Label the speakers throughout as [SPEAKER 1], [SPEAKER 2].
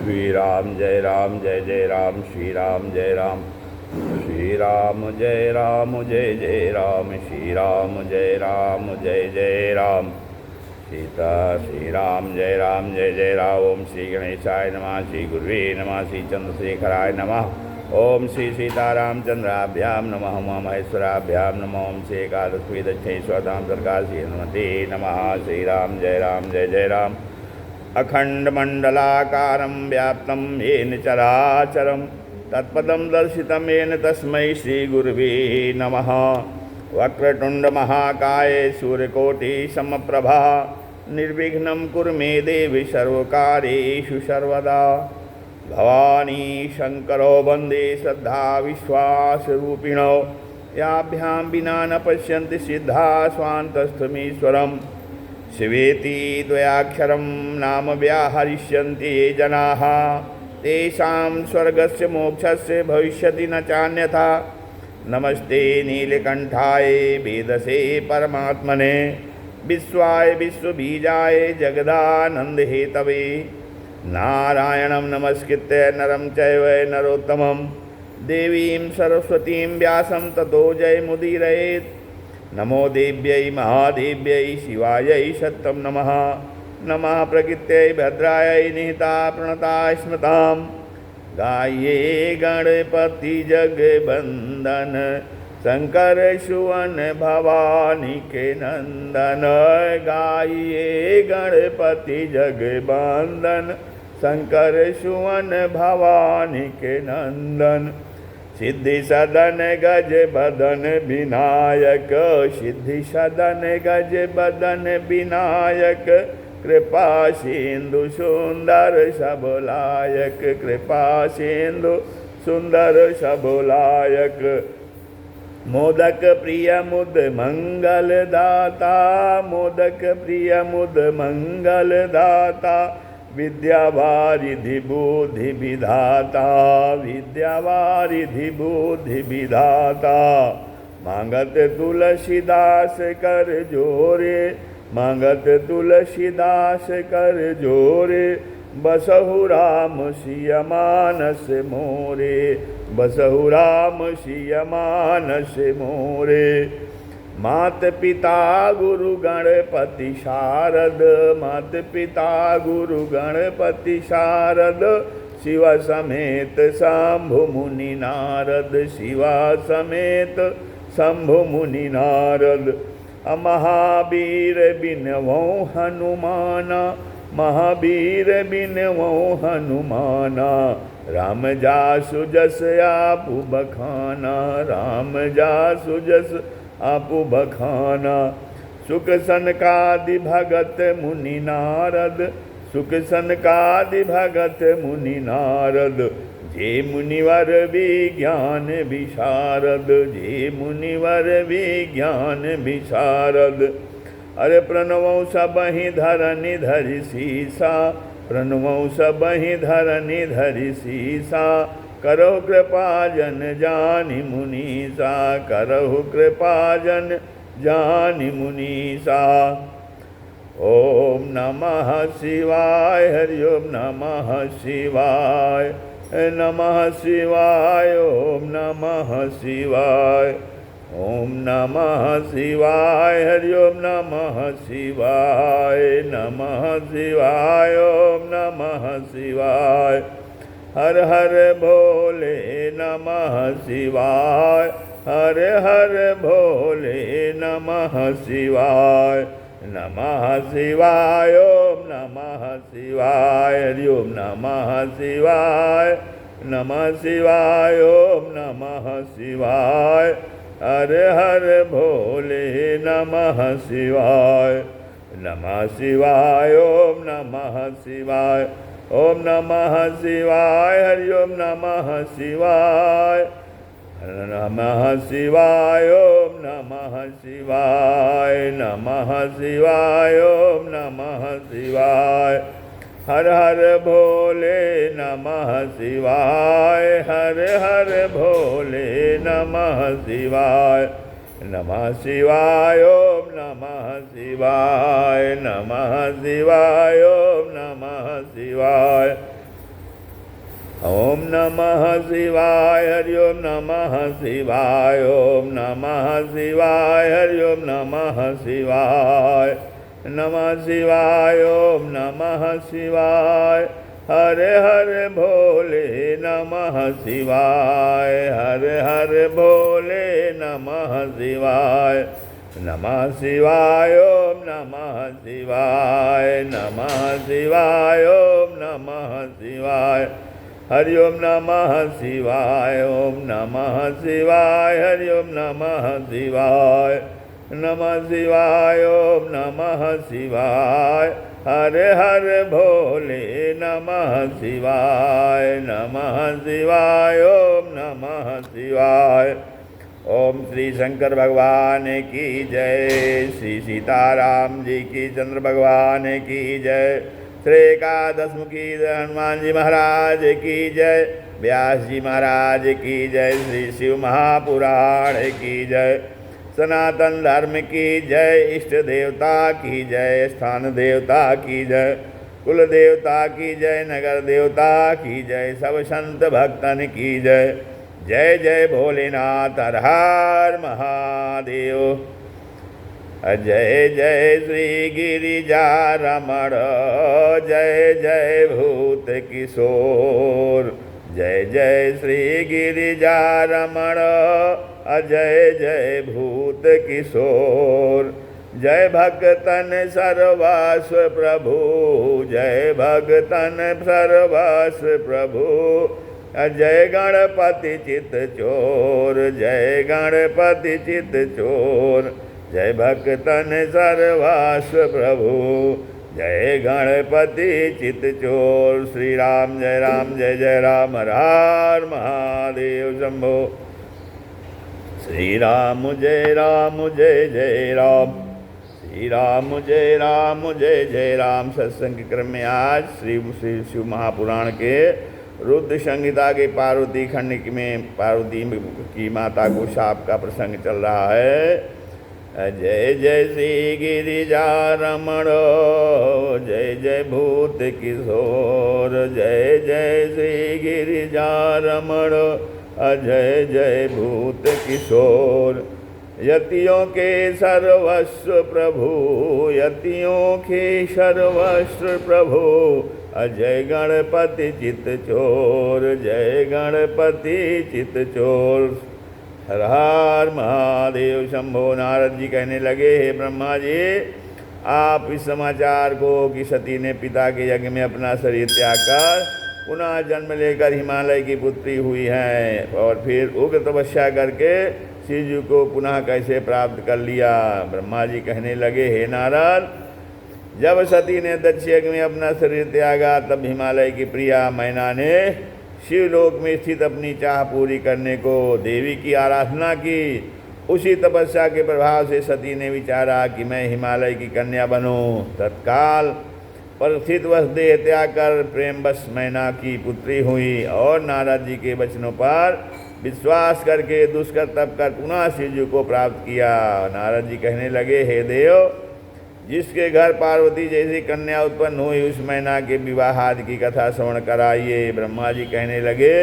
[SPEAKER 1] श्री राम जय जय राम, श्री राम जय राम, श्री राम जय जय राम, श्री राम जय जय राम, सीता श्री राम जय जय राम। ओम श्री गणेशाय नमः, श्री गुरुवे नमः, श्री चंद्रशेखराय नमः, ओम श्री सीतारामचंद्राभ्याम नमः, उमा महेश्वराभ्याम नमः, ओम श्री एकादशी दक्षिणेश्वरधाम सरकार श्री हनुमते नमः। श्री राम जय जय राम। अखंडमंडलाकारं व्याप्तं येन चराचरं तत्पदं दर्शितं येन तस्मै श्रीगुरुवे नमः। वक्रतुण्डमहाकाय सूर्यकोटिसमप्रभा निर्विघ्नं कुरु मे देवि सर्वकार्येषु सर्वदा। भवानी शंकरो वंदे श्रद्धा विश्वासरूपिणो याभ्यां विना न पश्यन्ति सिद्धा स्वान्तस्थमीश्वरम्। शिवेति द्वयाक्षरं नाम व्याहरिष्यन्ति ये जनाः तेषां स्वर्गस्य मोक्षस्य भविष्यति न चान्यथा। नमस्ते नीलकंठाय वेदसे परमात्मने विश्वाय विश्वबीजाय जगदानंद हेतवे। नारायणं नमस्कृत्य नरं चैव नरोत्तमं देवीं सरस्वतीं व्यासं ततो जयमुदीरयेत्। नमो देव्यै महादेव्यै शिवायै सत्यं नमः। नमः प्रकृत्यै भद्रायै निहिता प्रणता स्मृतां। गाये गणपति जगवंदन शंकर सुवन भवानी के नंदन। गाये गणपति जगवंदन शंकर सुवन भवानी के नंदन। सिद्धि सदन गज बदन विनायक, सिद्धि सदन गज बदन विनायक। कृपा सिंधु सुंदर सबलायक, कृपा सिंधु सुंदर सबलायक। मोदक प्रिय मुद मंगल दाता, मोदक प्रिय मुद मंगल दाता। विद्यावारिधि बुद्धि विधाता, विद्यावारिधि बुद्धि विधाता। मांगत तुलसीदास कर जोरे, मांगत तुलसीदास कर जोरे। बसहु राम सिय मानस मोरे, बसहु राम सिय मानस मोरे। मात पिता गुरु गणपति शारद, मात पिता गुरु गणपति शारद। शिव समेत शंभु मुनि नारद, शिवा समेत शंभु मुनि नारद। महावीर बिनवो हनुमाना, महावीर बिनवो हनुमाना। राम जासु जस आपु बखाना, राम जासु जस आपु बखाना। सुख सनकादि भगत मुनि नारद, सुख सनकादि भगत मुनि नारद। जे मुनिवर विज्ञान विशारद, जे मुनिवर विज्ञान विशारद। अरे प्रणवों सबहि धरनि धरि सीसा, प्रणवों सबहि धरनि धरि सीसा। करो कृपा जन जानि मुनीसा, करो कृपा जन जानि मुनीसा। ओम नमः शिवाय, हरि ओम नमः शिवाय, नमः शिवाय, ओम नमः शिवाय, ओम नमः शिवाय, हरि ओम नमः शिवाय, नमः शिवाय, ओम नमः शिवाय। हर हर भोले नमः शिवाय, हर हर भोले नमः शिवाय, नमः शिवाय, ओम नमः शिवाय, हरि ओम नमः शिवाय, नमः शिवाय, ओम नमः शिवाय। हर हर भोले नमः शिवाय, नमः शिवाय, ओम नमः शिवाय, ओम नमः शिवाय, हरि ओम नमः शिवाय, नमः शिवाय, ओम नमः शिवाय, नमः शिवाय, ओम नमः शिवाय। हर हर भोले नमः शिवाय, हर हर भोले नमः शिवाय, नमः शिवाय, ओम नमः शिवाय, नमः शिवाय, ओम नमः शिवाय। ओम नमः शिवाय हरि ओम नमः शिवाय ओम नमः शिवाय हरि ओम नमः शिवाय नमः शिवाय ओम नमः शिवाय हरे हरे भोले नमः शिवाय हरे हरे भोले नमः शिवाय नमः शिवाय ओम नमः शिवाय नमः शिवाय ओम नमः शिवाय हरि ओम नमः शिवाय ओम नमः शिवाय हरि ओम नमः शिवाय नमः शिवाय ओम नमः शिवाय हरे हरे भोले नमः शिवाय नमः शिवाय ओम नमः शिवाय। ओम श्री शंकर भगवान की जय, श्री सीताराम जी की, चंद्र भगवान की जय, श्री एकादश मुखी हनुमान जी महाराज की जय, व्यास जी महाराज की जय, श्री शिव महापुराण की जय, सनातन धर्म की जय, इष्ट देवता की जय, स्थान देवता की जय, कुल देवता की जय, नगर देवता की जय, सब संत भक्तन की जय। जय जय भोलेनाथ, हर हर महादेव। जय जय श्री गिरिजा रमण, जय जय भूत किशोर, जय जय श्री गिरिजा रमण, जय जय भूत किशोर, जय भक्तन सर्वस्व प्रभु, जय भक्तन सर्वस्व प्रभु, जय गणपति चित चोर, जय गणपति चित चोर, जय भक्तन सर्वस्व प्रभु, जय गणपति चित चोर। श्री राम जय राम जय जय राम, हर हर महादेव शंभो। श्री राम जय जय राम, श्री राम जय जय राम। सत्संग के क्रम में आज श्री शिव महापुराण के रुद्र संहिता के पार्वती खंड में पार्वती की माता को शाप का प्रसंग चल रहा है। जय जय श्री गिरिजा रमण, जय जय भूत किशोर, जय जय श्री गिरिजा रमण, जय जय भूत किशोर, यतियों के सर्वस्व प्रभु, यतियों के सर्वस्व प्रभु, जय गणपति चित चोर, जय गणपति चित चोर। हर हर महादेव शंभो। नारद जी कहने लगे, हे ब्रह्मा जी, आप इस समाचार को कि सती ने पिता के यज्ञ में अपना शरीर त्याग कर पुनः जन्म लेकर हिमालय की पुत्री हुई है और फिर उग्र तपस्या करके शिव जी को पुनः कैसे प्राप्त कर लिया। ब्रह्मा जी कहने लगे, हे नारद, जब सती ने दक्ष यज्ञ में अपना शरीर त्यागा तब हिमालय की प्रिया मैना ने शिवलोक में स्थित अपनी चाह पूरी करने को देवी की आराधना की। उसी तपस्या के प्रभाव से सती ने विचारा कि मैं हिमालय की कन्या बनूं। तत्काल पर स्थित वश देह त्याग कर प्रेमवश मैना की पुत्री हुई और नारद जी के वचनों पर विश्वास करके दुष्कर तप कर पुनः शिव जी को प्राप्त किया। नारद जी कहने लगे, हे देव, जिसके घर पार्वती जैसी कन्या उत्पन्न हुई उस मैना के विवाह आदि की कथा श्रवण कराइए। ब्रह्मा जी कहने लगे,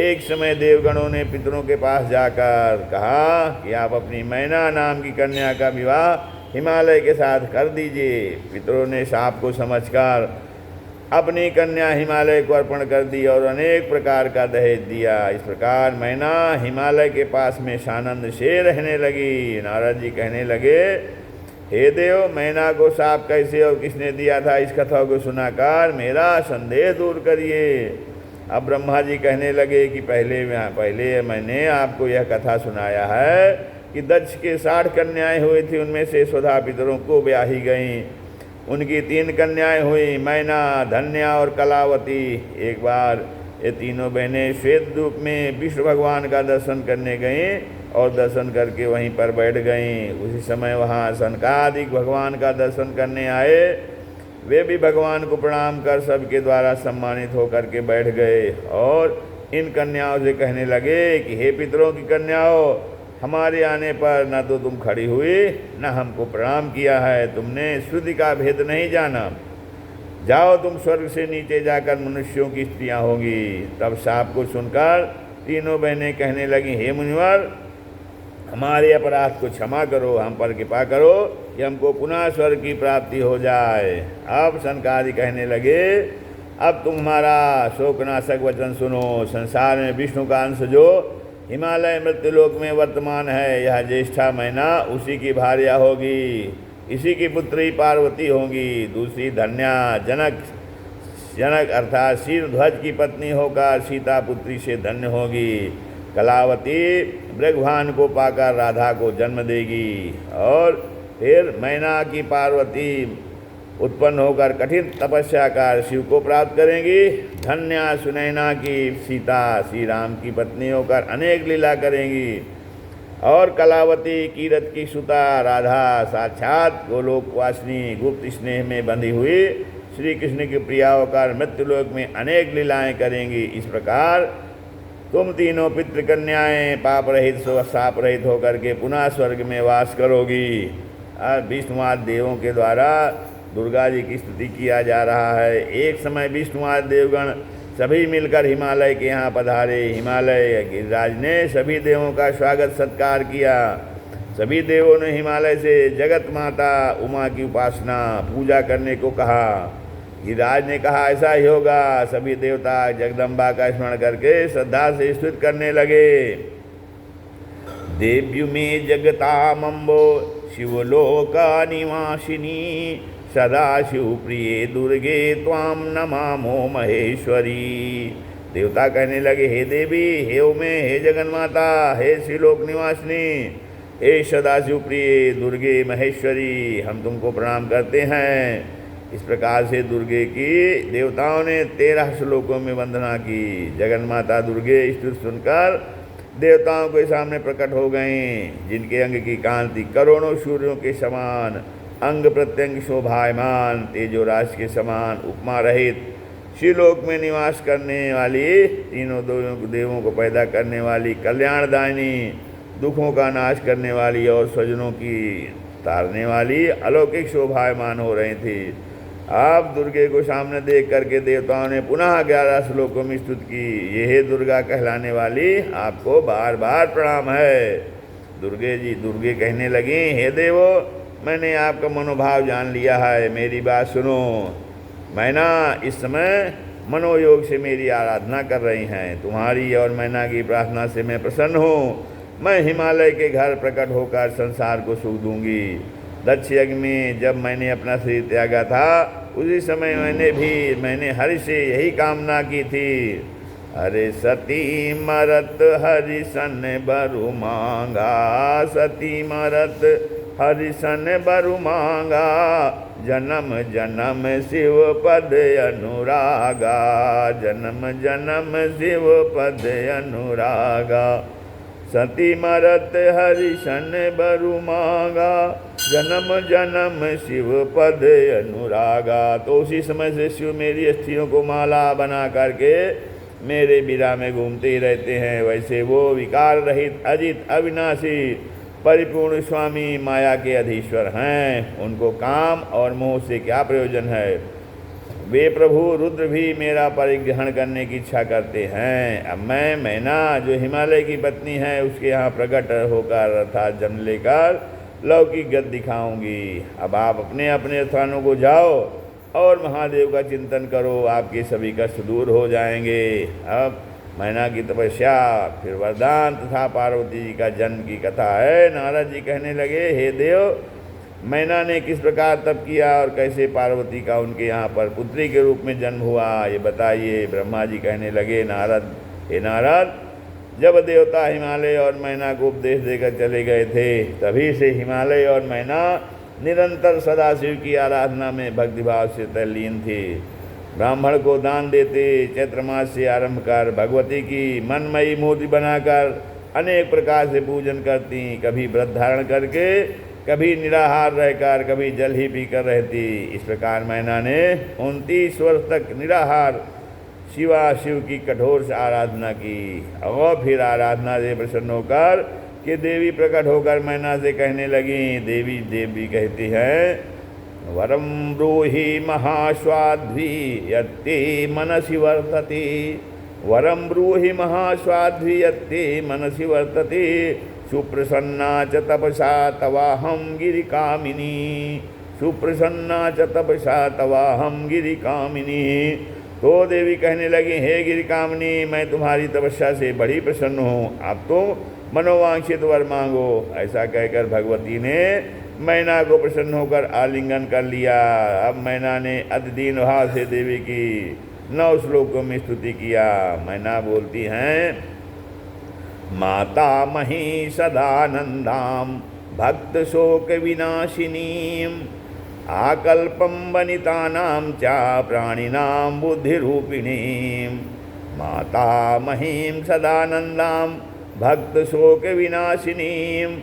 [SPEAKER 1] एक समय देवगणों ने पितरों के पास जाकर कहा कि आप अपनी मैना नाम की कन्या का विवाह हिमालय के साथ कर दीजिए। पितरों ने शाप को समझकर अपनी कन्या हिमालय को अर्पण कर दी और अनेक प्रकार का दहेज दिया। इस प्रकार मैना हिमालय के पास में सानंद से रहने लगी। नारद जी कहने लगे, हे देव, मैना को शाप कैसे और किसने दिया था, इस कथा को सुनाकर मेरा संदेह दूर करिए। अब ब्रह्मा जी कहने लगे कि पहले मैंने आपको यह कथा सुनाया है कि दक्ष के 60 कन्याएं हुई थी, उनमें से स्वधा पितरों को ब्याही गईं। उनकी 3 कन्याएं हुई, मैना, धन्या और कलावती। एक बार ये तीनों बहनें श्वेत रूप में विष्णु भगवान का दर्शन करने गईं और दर्शन करके वहीं पर बैठ गईं। उसी समय वहाँ सनकादिक भगवान का दर्शन करने आए। वे भी भगवान को प्रणाम कर सबके द्वारा सम्मानित होकर के बैठ गए और इन कन्याओं से कहने लगे कि हे पितरों की कन्याओं, हमारे आने पर न तो तुम खड़ी हुई न हमको प्रणाम किया है। तुमने श्रुति का भेद नहीं जाना। जाओ तुम स्वर्ग से नीचे जाकर मनुष्यों की स्त्रियां होंगी। तब साप को सुनकर तीनों बहनें कहने लगी, हे मुनिवर, हमारे अपराध को क्षमा करो, हम पर कृपा करो कि हमको पुनः स्वर्ग की प्राप्ति हो जाए। अब सनकादि कहने लगे, अब तुम हमारा शोकनाशक वचन सुनो। संसार में विष्णु का अंश जो हिमालय मृत्युलोक में वर्तमान है, यह ज्येष्ठा महीना उसी की भार्या होगी, इसी की पुत्री पार्वती होगी। दूसरी धन्या जनक अर्थात शीर्ध्वज की पत्नी होकर सीता पुत्री से धन्य होगी। कलावती ब्रह्मभान को पाकर राधा को जन्म देगी। और फिर मैना की पार्वती उत्पन्न होकर कठिन तपस्या कर शिव को प्राप्त करेंगी। धन्या सुनैना की सीता श्री राम की पत्नी होकर अनेक लीला करेंगी। और कलावती कीरत की सुता राधा साक्षात गोलोकवासिनी गुप्त स्नेह में बंधी हुई श्री कृष्ण की प्रिया होकर मृत्युलोक में अनेक लीलाएं करेंगी। इस प्रकार तुम तीनों पितृकन्याएं पाप रहित साप रहित होकर के पुनः स्वर्ग में वास करोगी। विष्णुवाद देवों के द्वारा दुर्गा जी की स्तुति किया जा रहा है। एक समय विष्णुवाद देवगण सभी मिलकर हिमालय के यहाँ पधारे। हिमालय गिरिराज ने सभी देवों का स्वागत सत्कार किया। सभी देवों ने हिमालय से जगत माता उमा की उपासना पूजा करने को कहा। गिरिराज ने कहा, ऐसा ही होगा। सभी देवता जगदम्बा का स्मरण करके श्रद्धा से स्तुति करने लगे। देव्यु में जगतामंबो शिवलोका निवासिनी सदा शिव प्रिय दुर्गे त्वाम नमामो महेश्वरी। देवता कहने लगे, हे देवी, हे उमे, हे जगन्माता, हे शिवलोक निवासिनी, हे सदाशिव प्रिय दुर्गे महेश्वरी, हम तुमको प्रणाम करते हैं। इस प्रकार से दुर्गे की देवताओं ने 13 श्लोकों में वंदना की। जगन्माता दुर्गे स्तुति सुनकर देवताओं के सामने प्रकट हो गईं, जिनके अंग की कांति करोड़ों सूर्यों के समान, अंग प्रत्यंग शोभायमान, तेजो राशि के समान, उपमा रहित, शिवलोक में निवास करने वाली, तीनों देवों को पैदा करने वाली, कल्याणदायिनी, दुखों का नाश करने वाली और स्वजनों की तारने वाली अलौकिक शोभायमान हो रही थी। अब दुर्गे को सामने देख करके देवताओं ने पुनः 11 श्लोकों में स्तुति की। ये दुर्गा कहलाने वाली, आपको बार बार प्रणाम है। दुर्गे कहने लगी, हे देवो, मैंने आपका मनोभाव जान लिया है, मेरी बात सुनो। मैना इस समय मनोयोग से मेरी आराधना कर रही हैं। तुम्हारी और मैना की प्रार्थना से मैं प्रसन्न हूँ। मैं हिमालय के घर प्रकट होकर संसार को सुख दूंगी। दक्ष यज्ञ में जब मैंने अपना शरीर त्यागा था, उसी समय मैंने हरि से यही कामना की थी। अरे सती मरत हरि सन बरु मांगा, सती मरत हरि सन बरु मांगा, जन्म जन्म शिव पद अनुरागा, जन्म जन्म शिव पद अनुरागा। सती मरत हरि सन बरु मांगा, जन्म जन्म शिव पद अनुरागा। तो उसी समय से शिव मेरी अस्थियों को माला बना करके मेरे बिरा में घूमते ही रहते हैं। वैसे वो विकार रहित अजित अविनाशी परिपूर्ण स्वामी माया के अधीश्वर हैं। उनको काम और मोह से क्या प्रयोजन है। वे प्रभु रुद्र भी मेरा परिग्रहण करने की इच्छा करते हैं। अब मैं मैना जो हिमालय की पत्नी है, उसके यहाँ प्रकट होकर अर्थात जन्म लेकर लौकिक गति दिखाऊंगी। अब आप अपने अपने स्थानों को जाओ और महादेव का चिंतन करो, आपके सभी कष्ट दूर हो जाएंगे। अब मैना की तपस्या, फिर वरदान तथा पार्वती जी का जन्म की कथा है। नारद जी कहने लगे, हे देव, मैना ने किस प्रकार तप किया और कैसे पार्वती का उनके यहाँ पर पुत्री के रूप में जन्म हुआ, ये बताइए। ब्रह्मा जी कहने लगे, नारद, हे नारद, जब देवता हिमालय और मैना को उपदेश देकर चले गए थे, तभी से हिमालय और मैना निरंतर सदाशिव की आराधना में भक्तिभाव से तल्लीन थी। ब्राह्मण को दान देते, चैत्र मास से आरंभ कर भगवती की मनमयी मूर्ति बनाकर अनेक प्रकार से पूजन करती। कभी व्रत धारण करके, कभी निराहार रहकर, कभी जल ही पीकर रहती। इस प्रकार मैना ने 29 वर्ष तक निराहार शिव की कठोर से आराधना की। और फिर आराधना से प्रसन्न होकर कि देवी प्रकट होकर मैना से कहने लगी, देवी कहती हैं, वरम ब्रूहि महाश्वाध्वी यत्ते मनसि वर्तते। वरम ब्रूहि महाश्वाध्वी यत्ते मनसि वर्तते। सुप्रसन्ना च तपसा तवाहं गिरिकामिनी। सुप्रसन्ना च तपसा तवाहं गिरिकामिनी। तो देवी कहने लगी, हे गिरिकामिनी, मैं तुम्हारी तपस्या से बड़ी प्रसन्न हूँ, आप तो मनोवांछित वर मांगो। ऐसा कहकर भगवती ने मैना को प्रसन्न होकर आलिंगन कर लिया। अब मैना ने अतिदीन भाव से देवी की 9 श्लोकों में स्तुति किया। मैना बोलती हैं, माता मही सदानंदाम भक्त शोक विनाशिनीम आकल्पम वनितानां चा प्राणिनां बुद्धिरूपिणीम। माता महीम सदानंदां भक्त शोक विनाशिनीम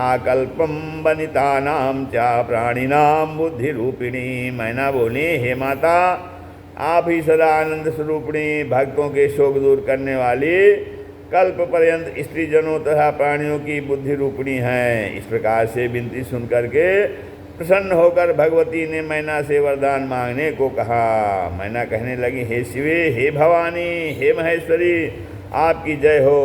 [SPEAKER 1] आकल्पम वनितानां चा प्राणिनां बुद्धिरूपिणी। मैना बोली, हे माता, आप ही सदा आनंद स्वरूपिणी, भक्तों के शोक दूर करने वाली, कल्प पर्यंत स्त्री जनों तथा प्राणियों की बुद्धि रूपिणी हैं। इस प्रकार से विनती सुन करके प्रसन्न होकर भगवती ने मैना से वरदान मांगने को कहा। मैना कहने लगी, हे शिवे, हे भवानी, हे महेश्वरी, आपकी जय हो।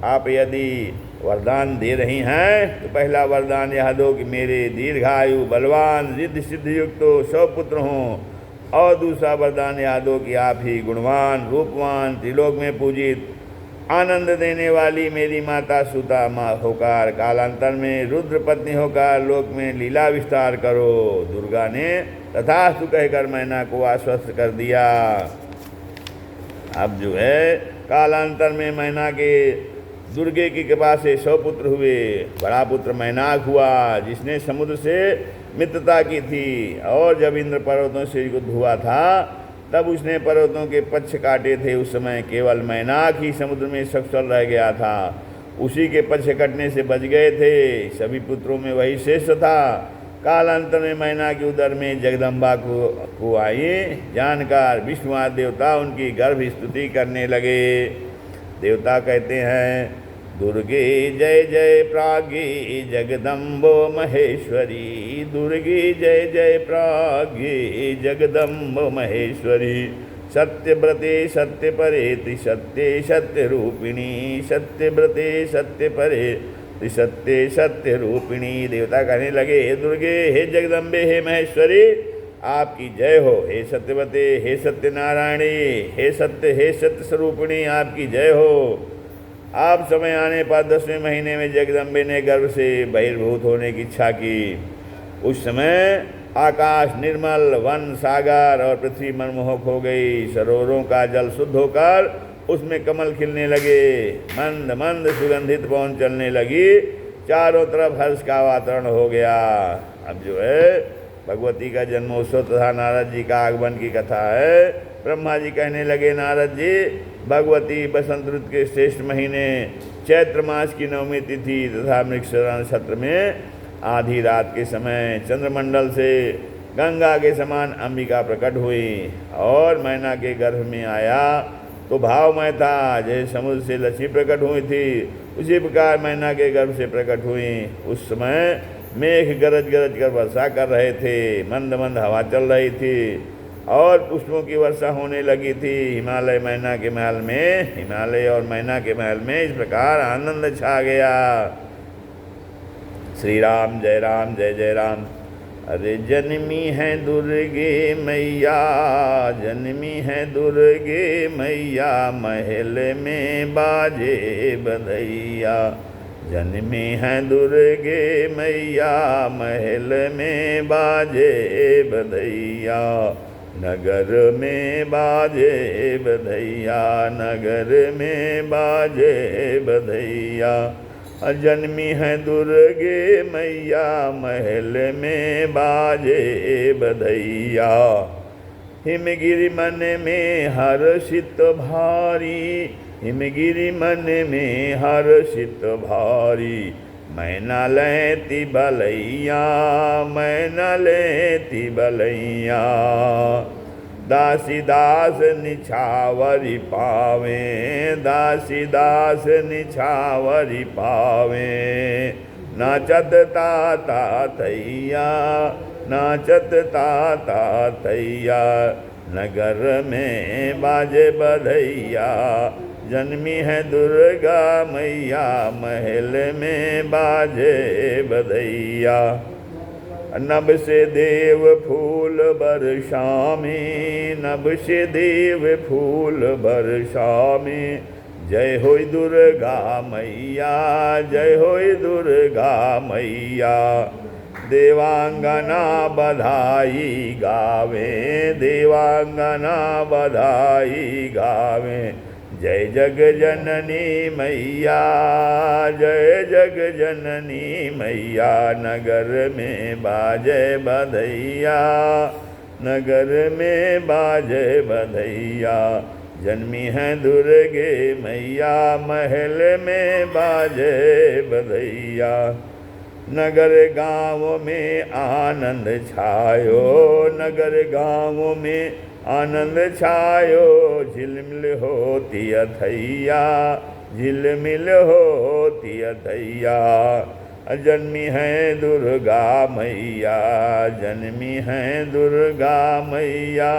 [SPEAKER 1] आप यदि वरदान दे रही हैं तो पहला वरदान यह दो कि मेरे दीर्घायु, बलवान, रिद्धि सिद्धि युक्त 100 पुत्र हों, और दूसरा वरदान यह दो कि आप ही गुणवान, रूपवान, त्रिलोक में पूजित, आनंद देने वाली मेरी माता सुता माँ होकर कालांतर में रुद्र पत्नी होकर लोक में लीला विस्तार करो। दुर्गा ने तथास्तु कहकर मैना को आश्वस्त कर दिया। अब जो है कालांतर में मैना के दुर्गे की कृपा से 100 पुत्र हुए। बड़ा पुत्र मैनाक हुआ, जिसने समुद्र से मित्रता की थी, और जब इंद्र पर्वतों से युद्ध हुआ था तब उसने पर्वतों के पक्ष काटे थे। उस समय केवल मैनाक ही समुद्र में सकुशल रह गया था, उसी के पक्ष कटने से बच गए थे। सभी पुत्रों में वही श्रेष्ठ था। कालांतर में मैना के उदर में जगदम्बा को आई जानकर विष्णु आदि देवता उनकी गर्भ स्तुति करने लगे। देवता कहते हैं, दुर्गे जय जय प्राज्ञे जगदम्बो महेश्वरी। दुर्गे जय जय प्राज्ञे जगदम्बो महेश्वरी। सत्यव्रते सत्यपरे त्रिसत्ये सत्यरूपिणी। सत्यव्रते सत्यपरे त्रिसत्ये सत्यरूपिणी। देवता कहने लगे, हे दुर्गे, हे जगदम्बे, हे महेश्वरी, आपकी जय हो। हे सत्यवते, हे सत्यनारायणी, हे सत्य स्वरूपिणी, आपकी जय हो। आप समय आने पर 10वें महीने में जगदम्बे ने गर्भ से बहिर्भूत होने की इच्छा की। उस समय आकाश निर्मल, वन, सागर और पृथ्वी मनमोहक हो गई। सरोवरों का जल शुद्ध होकर उसमें कमल खिलने लगे। मंद मंद सुगंधित पवन चलने लगी। चारों तरफ हर्ष का वातावरण हो गया। अब जो है भगवती का जन्मोत्सव तथा नारद जी का आगमन की कथा है। ब्रह्मा जी कहने लगे, नारद जी, भगवती बसंत ऋतु के श्रेष्ठ महीने चैत्र मास की 9वीं तिथि तथा मृगशिरा नक्षत्र में आधी रात के समय चंद्रमंडल से गंगा के समान अंबिका प्रकट हुई और मैना के गर्भ में आया तो भावमय था। जैसे समुद्र से लक्ष्मी प्रकट हुई थी, उसी प्रकार मैना के गर्भ से प्रकट हुई। उस समय मेघ गरज गरज कर वर्षा कर रहे थे, मंद मंद हवा चल रही थी और पुष्पों की वर्षा होने लगी थी। हिमालय और मैना के महल में इस प्रकार आनंद छा गया। श्री राम जय जय राम। अरे जन्मी है दुर्गे मैया, जन्मी है दुर्गे मैया, महल में बाजे बधैया। जन्मी है दुर्गे मैया, महल में बाजे बधैया। नगर में बाजे बधैया, नगर में बाजे बधैया। जन्मी है दुर्गे मैया, महल में बाजे बधैया। हिमगिरि मन में हर्षित भारी, हिमगिरि मन में हर्षित भारी। मैना लेती बलैया, मैना लेती बलैया। दासी दास निछावरी पावे, दासी दास निछावरी पावे। नाचत ताता थैया, नाचत ताता तैया, नगर में बाजे बधैया। जन्मी है दुर्गा मैया, महल में बाजे बधैया। नभ से देव फूल बरसामे, नभ से देव फूल बरसामे। जय होय दुर्गा मैया, जय होय दुर्गा मैया। देवांगना बधाई गावे, देवांगना बधाई गावे। जय जग जननी मैया, जय जग जननी मैया। नगर में बाजे बधैया, नगर में बाजे बधैया। जन्मी है दुर्गे मैया, महल में बाजे बधैया। नगर गाँव में आनंद छायो, नगर गाँव में आनंद छायो। झिलमिल होती अथैया, झिलमिल होती अथैया। जन्मी है दुर्गा मैया, जन्मी है दुर्गा मैया।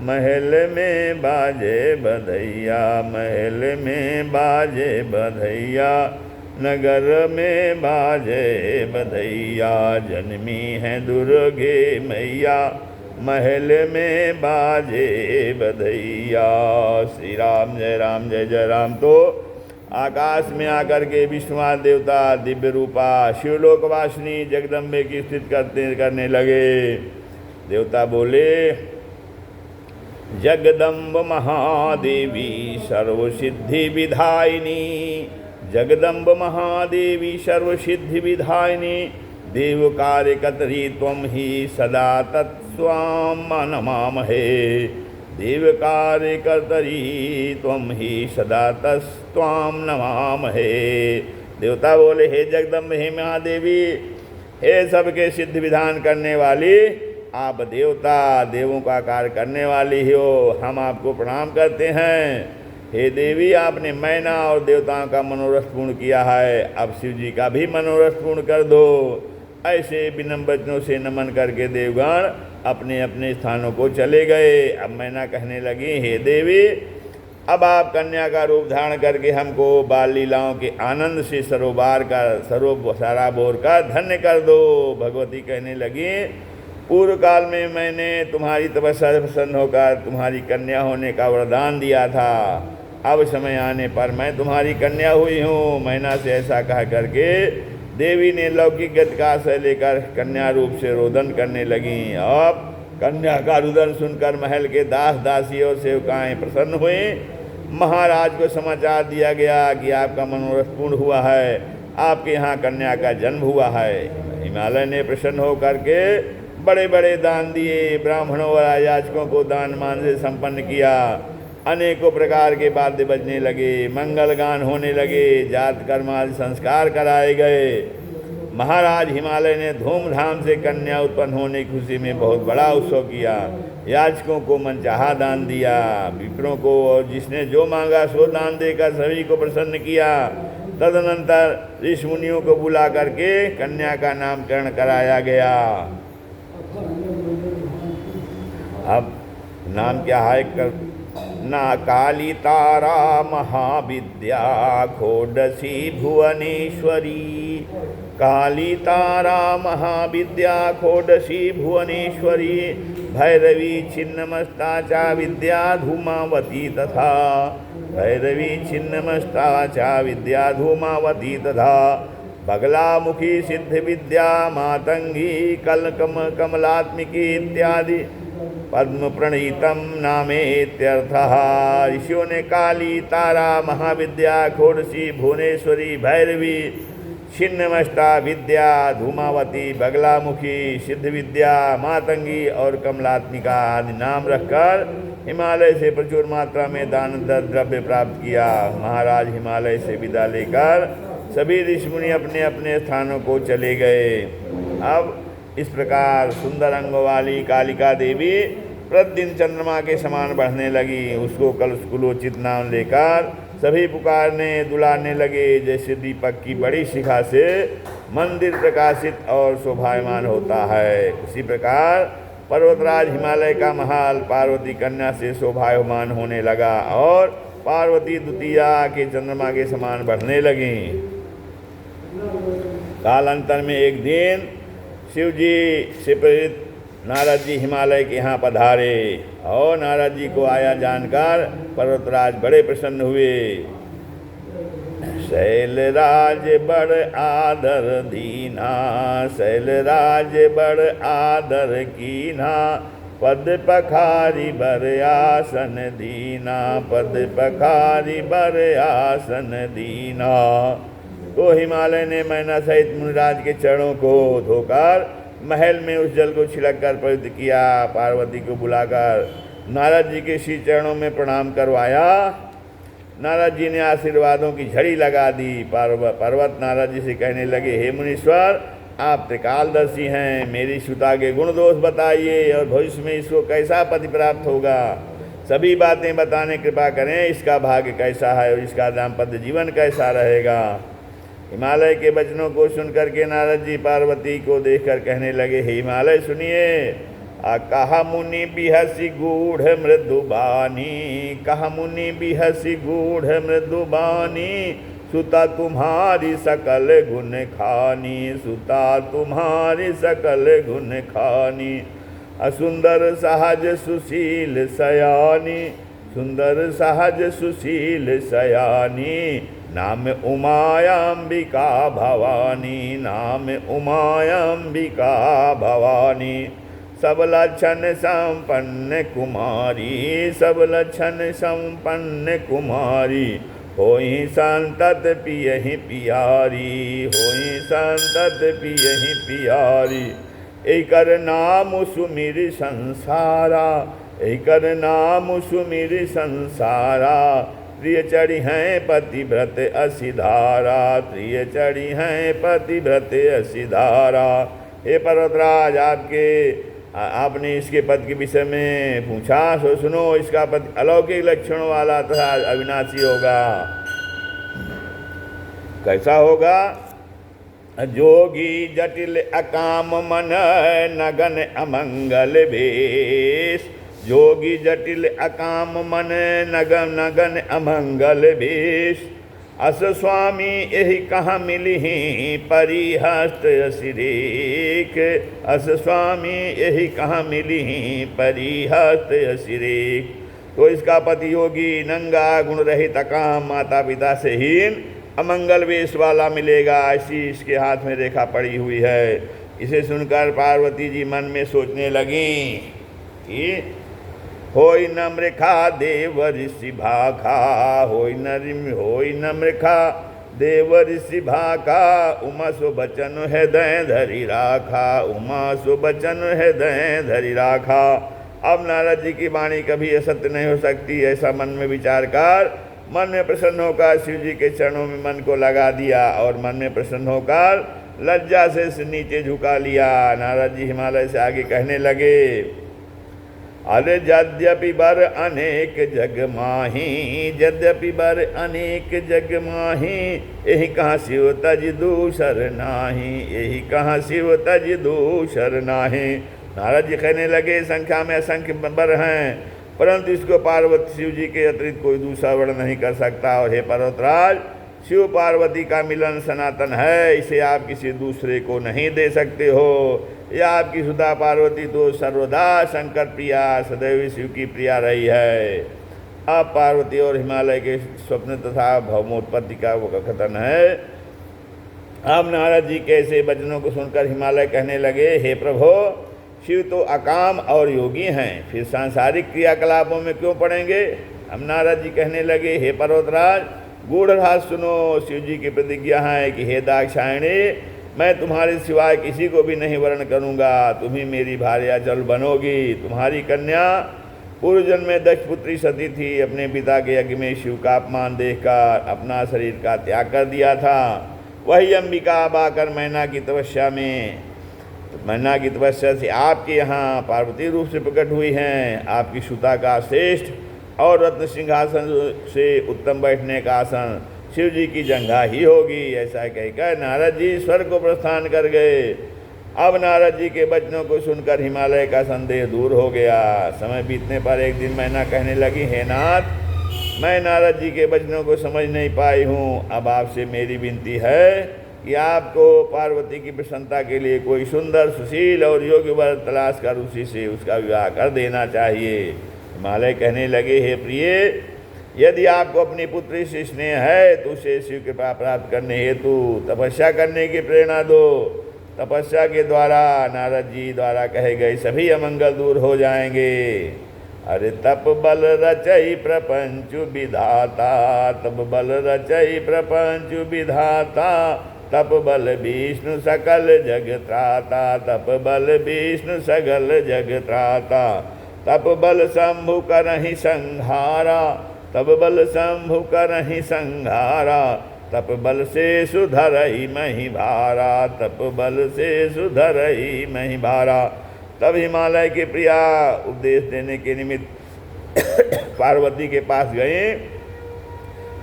[SPEAKER 1] महल में बाजे बधैया, महल में बाजे बधैया। नगर में बाजे बधैया। जन्मी है दुर्गे मैया, महल में बाजे बधैया। श्री राम जय राम जय जय राम। तो आकाश में आकर के विष्णुवाद देवता दिव्य रूपा शिवलोकवासिनी जगदम्बे की स्तुति करने लगे। देवता बोले, जगदम्ब महादेवी सर्वसिद्धि विधायिनी, जगदम्ब महादेवी सर्वसिद्धि विधायिनी। देव कार्य कतरी त्वं ही सदा तत्स्वां नमामहे, देव कार्य कर्तरी त्वं ही सदा तत्स्वां नमामहे। देवता बोले, हे जगदम्ब, हे महादेवी, हे सबके सिद्ध विधान करने वाली, आप देवता देवों का कार्य करने वाली हो, हम आपको प्रणाम करते हैं। हे देवी, आपने मैना और देवताओं का मनोरथ पूर्ण किया है, अब शिव जी का भी मनोरथ पूर्ण कर दो। ऐसे विनम्र वचनों से नमन करके देवगण अपने अपने स्थानों को चले गए। अब मैना कहने लगी, हे देवी, अब आप कन्या का रूप धारण करके हमको बाल लीलाओं के आनंद से सरोबार का धन्य कर दो। भगवती कहने लगी, पूर्व काल में मैंने तुम्हारी तपस्या से प्रसन्न होकर तुम्हारी कन्या होने का वरदान दिया था, अब समय आने पर मैं तुम्हारी कन्या हुई हूँ। मैना से ऐसा कह करके देवी ने लौकिक गति का आश्रय लेकर कन्या रूप से रोदन करने लगी। अब कन्या का रुदन सुनकर महल के दास दासी और सेवकाएं प्रसन्न हुए। महाराज को समाचार दिया गया कि आपका मनोरथ पूर्ण हुआ है, आपके यहाँ कन्या का जन्म हुआ है। हिमालय ने प्रसन्न होकर के बड़े बड़े दान दिए, ब्राह्मणों और याचकों को दान मान से संपन्न किया। अनेकों प्रकार के वाद्य बजने लगे, मंगल गान होने लगे, जात कर्म आदि संस्कार कराए गए। महाराज हिमालय ने धूमधाम से कन्या उत्पन्न होने की खुशी में बहुत बड़ा उत्सव किया। याचकों को मनचाहा दान दिया, विप्रों को और जिसने जो मांगा सो दान देकर सभी को प्रसन्न किया। तदनंतर ऋषि मुनियों को बुला करके कन्या का नामकरण कराया गया। अब नाम क्या है? ना काली तारा महाविद्या खोडसी भुवनेश्वरी, काली तारा महाविद्या खोडसी भुवनेश्वरी। भैरवी छिन्नमस्ता चा विद्या धूमावती तथा, भैरवी छिन्नमस्ता चा विद्या धूमावती तथा। बगलामुखी सिद्ध विद्या मातंगी कमलात्मिकी इत्यादि पद्म प्रणीतम नामेत्यर्थः। ऋषियों ने काली, तारा, महाविद्या, खोडसी, भुवनेश्वरी, भैरवी, छिन्नमस्ता विद्या, धूमावती, बगलामुखी, सिद्ध विद्या, मातंगी और कमलात्मिका आदि नाम रखकर हिमालय से प्रचुर मात्रा में दान द्रव्य प्राप्त किया। महाराज हिमालय से विदा लेकर सभी ऋषि मुनि अपने अपने स्थानों को चले गए। अब इस प्रकार सुंदर अंगों वाली कालिका देवी प्रतिदिन चंद्रमा के समान बढ़ने लगी। उसको कलशकुलोचित नाम लेकर सभी पुकारने दुलारने लगे, जैसे दीपक की बड़ी शिखा से मंदिर प्रकाशित और शोभायमान होता है। उसी प्रकार पर्वतराज हिमालय का महल पार्वती कन्या से शोभायमान होने लगा और पार्वती द्वितीया के चंद्रमा के समान बढ़ने लगी। कालांतर में एक दिन शिव जी से प्रेरित नारद जी हिमालय के यहाँ पधारे और नारद जी को आया जानकर पर्वतराज बड़े प्रसन्न हुए। शैलराज बड़ आदर दीना, शैलराज बड़ आदर कीना, पद पखारी बर आसन दीना, पद पखारी बर आसन दीना। तो हिमालय ने मैना सहित मुनिराज के चरणों को धोकर महल में उस जल को छिड़क कर पवित्र किया। पार्वती को बुलाकर नारद जी के श्री चरणों में प्रणाम करवाया। नारद जी ने आशीर्वादों की झड़ी लगा दी। पर्वत नारद जी से कहने लगे, हे मुनीश्वर, आप त्रिकालदर्शी हैं, मेरी सुता के गुण दोष बताइए और भविष्य में इसको कैसा पति प्राप्त होगा, सभी बातें बताने कृपा करें। इसका भाग्य कैसा है और इसका दाम्पत्य जीवन कैसा रहेगा। हिमालय के वचनों को सुनकर के नारद जी पार्वती को देखकर कहने लगे, हे हिमालय सुनिए, कहा मुनि बिहसी गूढ़ मृदुबानी, कहा मुनि बिहसी गूढ़ मृदुबानी, सुता तुम्हारी सकल गुण खानी, सुता तुम्हारी सकल गुण खानी। असुंदर सहज सुशील सयानी, सुंदर सहज सुशील सयानी, नाम उमायांबिका भवानी, नाम उमायांबिका भवानी। सब लक्षण संपन्न कुमारी, सब लक्षण संपन्न कुमारी, होई संतत पियहि पियारी, होई संतत पियहि पियारी। एकर नाम सुमिर संसारा, एकर नाम सुमिर संसारा, प्रिय चढ़ी हैं पतिव्रत असिधारा, प्रिय चढ़ी हैं पतिव्रत असिधारा। हे पर्वतराज, आपने इसके पद के विषय में पूछा, सो सुनो, इसका पद अलौकिक लक्षणों वाला तथा अविनाशी होगा। कैसा होगा? जोगी जटिल अकाम मन, नगन अमंगल भेष, जोगी जटिल अकाम मन, नगन नगन अमंगल भेष। अस स्वामी यही कहाँ मिली परिहस्त असिरेख, अस स्वामी यही कहाँ मिली परिहस्त असिरेख। तो इसका पति योगी, नंगा, गुण रहित, अकाम, माता पिता से हीन, अमंगल वेश वाला मिलेगा, ऐसी इसके हाथ में रेखा पड़ी हुई है। इसे सुनकर पार्वती जी मन में सोचने लगी कि होई न मृखा देव ऋषि भाखा, होई न मृखा देव ऋषि भाखा, उमा सो बचन हृदय धरि राखा, उमा सो बचन हृदय धरि राखा। अब नारद जी की वाणी कभी असत्य नहीं हो सकती, ऐसा मन में विचार कर मन में प्रसन्न होकर शिव जी के चरणों में मन को लगा दिया और मन में प्रसन्न होकर लज्जा से नीचे झुका लिया। नारद जी हिमालय से आगे कहने लगे, अरे यद्यपि बर अनेक जग माही, यद्यपि बर अनेक जग माही, यही कहाँ शिव तज दूसर नाही, यही कहाँ शिव तज दूसर नाही। नारद जी कहने लगे, संख्या में असंख्य बर हैं, परंतु इसको पार्वती शिव जी के अतिरिक्त कोई दूसरा वर्ण नहीं कर सकता। और हे पर्वतराज, शिव पार्वती का मिलन सनातन है, इसे आप किसी दूसरे को नहीं दे सकते हो। यह आपकी सुधा पार्वती तो सर्वदा शंकर प्रिया, सदैव शिव की प्रिया रही है। अब पार्वती और हिमालय के स्वप्न तथा भौमोत्पत्ति का वो कथन है। अब नारद जी के ऐसे वचनों को सुनकर हिमालय कहने लगे, हे प्रभो, शिव तो अकाम और योगी हैं, फिर सांसारिक क्रियाकलापों में क्यों पड़ेंगे। अब नारद जी कहने लगे, हे पर्वतराज, गूढ़ राज सुनो, शिव जी की प्रतिज्ञा है कि हे दाक्षायणी, मैं तुम्हारे सिवाय किसी को भी नहीं वर्ण करूँगा, तुम ही मेरी भार्या जल बनोगी। तुम्हारी कन्या पूर्व जन्म में दक्ष पुत्री सती थी, अपने पिता के यज्ञ में शिव का अपमान देखकर अपना शरीर का त्याग कर दिया था। वही अंबिका अब आकर मैना की तपस्या से आपके यहाँ पार्वती रूप से प्रकट हुई हैं। आपकी सुता का श्रेष्ठ और रत्न सिंहासन से उत्तम बैठने का आसन शिव जी की जंघा ही होगी। ऐसा कहकर नारद जी स्वर्ग को प्रस्थान कर गए। अब नारद जी के वचनों को सुनकर हिमालय का संदेह दूर हो गया। समय बीतने पर एक दिन मैना कहने लगी, हे नाथ, मैं नारद जी के वचनों को समझ नहीं पाई हूँ। अब आपसे मेरी विनती है कि आपको पार्वती की प्रसन्नता के लिए कोई सुंदर, सुशील और योग्य वर तलाश कर उसी से उसका विवाह कर देना चाहिए। हिमालय कहने लगे, हे प्रिय, यदि आपको अपनी पुत्री से स्नेह है तो उसे शिव कृपा प्राप्त करने हेतु तपस्या करने की प्रेरणा दो। तपस्या के द्वारा नारद जी द्वारा कहे गए सभी अमंगल दूर हो जाएंगे। अरे तप बल रचई प्रपंच विधाता, तप बल रचई प्रपंच विधाता, तप बल विष्णु सकल जग त्राता, तप बल विष्णु सकल जग त्राता, तप बल शंभु करहि संहारा, तप बल शंभु करहि संहारा, तप बल से सुधरहि मही भारा, तप बल से सुधरहि मही भारा। तब हिमालय के प्रिया उपदेश देने के निमित्त पार्वती के पास गए,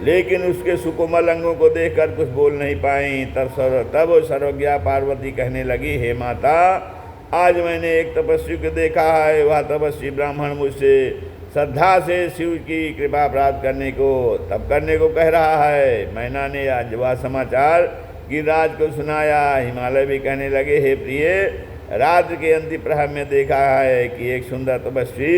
[SPEAKER 1] लेकिन उसके सुकोमल अंगों को देखकर कुछ बोल नहीं पाई। तब सर्वज्ञा पार्वती कहने लगी, हे माता, आज मैंने एक तपस्वी को देखा है। वह तपस्वी ब्राह्मण मुझसे श्रद्धा से शिव की कृपा प्राप्त करने को तप करने को कह रहा है। मैना ने आज वह समाचार गिरिराज को सुनाया। हिमालय भी कहने लगे, हे प्रिय, रात्र के अंतिम प्रहर में देखा है कि एक सुंदर तपस्वी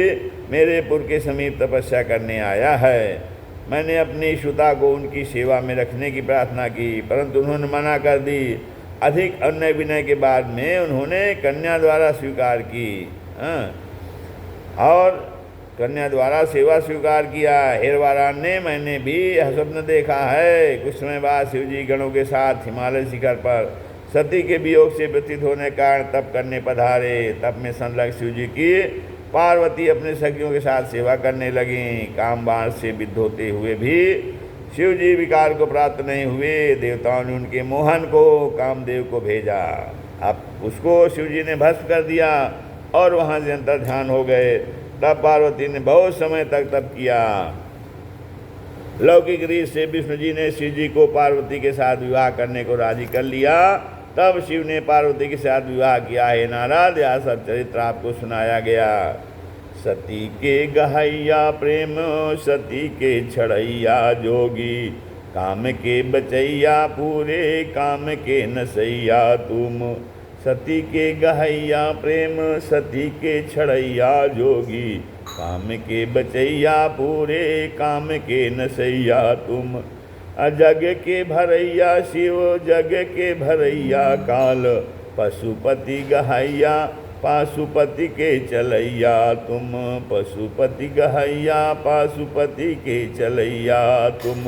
[SPEAKER 1] मेरे पुर के समीप तपस्या करने आया है। मैंने अपनी श्रुता को उनकी सेवा में रखने की प्रार्थना की, परंतु उन्होंने मना कर दी। अधिक अन्य विनय के बाद में उन्होंने कन्या द्वारा स्वीकार की और कन्या द्वारा सेवा स्वीकार किया। हेरवारान ने मैंने भी यह स्वप्न देखा है। कुछ समय बाद शिवजी गणों के साथ हिमालय शिखर पर सती के वियोग से व्यतीत होने के कारण तप करने पधारे। तप में संलग्न शिवजी की पार्वती अपने सखियों के साथ सेवा करने लगी। काम बाण से विद्ध होते हुए भी शिवजी विकार को प्राप्त नहीं हुए। देवताओं ने उनके मोहन को कामदेव को भेजा। अब उसको शिवजी ने भस्म कर दिया और वहाँ से अंतर ध्यान हो गए। तब पार्वती ने बहुत समय तक तप किया। लौकिक रीत से विष्णु जी ने शिव जी को पार्वती के साथ विवाह करने को राजी कर लिया। तब शिव ने पार्वती के साथ विवाह किया। हे नारद, यह सब चरित्र आपको सुनाया गया। सती के गहैया प्रेम, सती के छड़ैया जोगी, काम के बचैया पूरे, काम के नसैया तुम। सती के गहैया प्रेम, सती के छड़ैया जोगी, काम के बचैया पूरे, काम के नसैया तुम। जग के भरैया शिव, जग के भरैया काल, पशुपति गहैया, पाशुपति के चलैया तुम। पशुपति गहैया, पाशुपति के चलैया तुम।